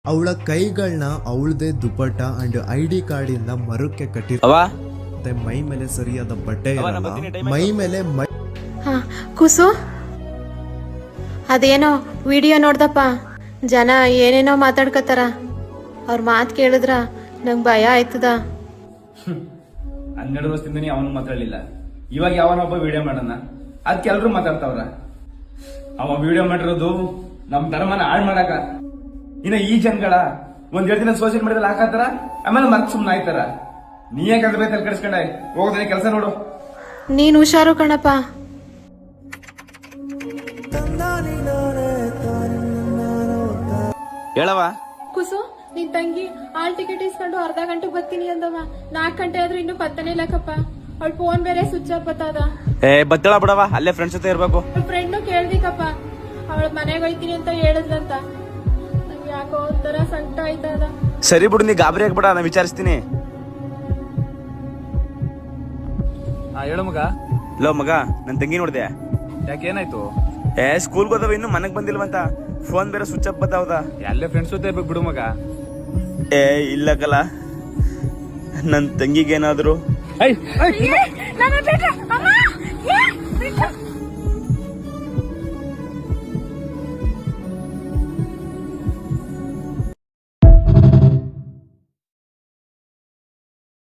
ಅವಳ ಕೈಗಳನ್ನ ಅವಳದೇ dupatta and ID card ಇಂದ ಮರಕ್ಕೆ ಅವ ಕಟ್ಟಿರುತ್ತೆ. ಮೈ ಮೇಲೆ ಸರಿಯಾದ ಬಟ್ಟೆ ಅವ, ಇರಲ್ಲ. ನಾ ಬರ್ತೀನಿ, time ಮೈ ಆಯ್ತು. ಮೇಲೆ ಹಾ ಕುಸು ಅದೇನೋ ವಿಡಿಯೋ ನೋಡ್ದಪ್ಪ, ಜನ ಏನೇನೋ ಮಾತಾಡ್ಕತ್ತಾರ. ಅವ್ರ ಮಾತು ಕೇಳಿದ್ರ ನಂಗೆ ಭಯ ಆಯ್ತದ. 12 ವರ್ಷದಿಂದ ಅವನು ಮಾತಾಡಲಿಲ್ಲ. ಇವಾಗ ಯಾವನೊಬ್ಬ ವಿಡಿಯೋ ಮಾಡೋಣ ಅದಕ್ಕೆ ಎಲ್ರು ಮಾತಾಡ್ತಾವ್ರ. ಅವ ವಿಡಿಯೋ ಮಾಡಿರೋದು ನಮ್ ಧರ್ಮನ ಹಾಳು ಮಾಡಾಕ. ಇನ್ನ ಈ ಜನಗಳ ಒಂದ್ 2 ದಿನ ಸೋಷಿಯಲ್ ಮೀಡಿಯಾದಲ್ಲಿ ಹಾಕತ್ತಾರ, ಆಮೇಲೆ ಮತ್ತೆ ಸುಮ್ನ ಆಯ್ತಾರ. ನೀ ಯಾಕೆ ಅದ್ರ ತಲೆ ಕೆಡಿಸ್ಕೊಂಡೆ? ಹೋಗೋದೇ ಕೆಲಸ ನೋಡು. ನೀನು ಹುಷಾರು ಕಣಪ್ಪ. ಹೇಳವ. ಕುಸು ನಿನ್ ತಂಗಿ ಆಲ್ ಟಿಕೆಟ್ ಇಸ್ಕೊಂಡು ಅರ್ಧ ಗಂಟೆ ಬರ್ತೀನಿ ಅಂದವ. 4 ಗಂಟೆ ಆದ್ರೂ ಇನ್ನೂ ಪತ್ತನೇ ಇಲ್ಲಕಪ್ಪ. ಅವಳ ಫೋನ್ ಬೇರೆ ಸ್ವಿಚ್ ಆಫ್ ಬತ್ತದ. ಬತ್ತಳ ಬಿಡವ, ಅಲ್ಲೇ ಫ್ರೆಂಡ್ಸ್ ಜೊತೆ ಇರ್ಬೇಕು. ಅವಳ ಫ್ರೆಂಡ್ ಕೇಳ್ಬೇಕಪ್ಪ, ಅವಳ ಮನೆಗೆ ಹೋಯ್ತೀನಿ ಅಂತ ಹೇಳಿದ್ಲಂತ. ನಂಗೆ ಯಾಕೋ ಒಂಥರ ಸಂಕಟ ಆಯ್ತದ. ಸರಿ ಬಿಡು, ನೀ ಗಾಬರಿ ಆಗ್ಬಿಡ, ನಾ ವಿಚಾರಿಸ್ತೀನಿ. ಹೇಳು ಮಗ. ಲೋ ಮಗ, ನನ್ ತಂಗಿ ನೋಡ್ದೆ. ಯಾಕೆ ಏನಾಯ್ತು? ಸ್ಕೂಲ್ಗೆ ಹೋದವ ಇನ್ನು ಮನೆಗ್ ಬಂದಿಲ್ವಂತ. ಫೋನ್ ಬೇರೆ ಸ್ವಿಚ್ ಆಫ್ ಬತ್ತಾವದ. ಎಲ್ಲೇ ಫ್ರೆಂಡ್ಸ್ ಜೊತೆ ಇರ್ಬೇಕು ಬಿಡು ಮಗ. ಇಲ್ಲ ಕಲ, ನನ್ ತಂಗಿಗೇನಾದ್ರು ನನ್ನ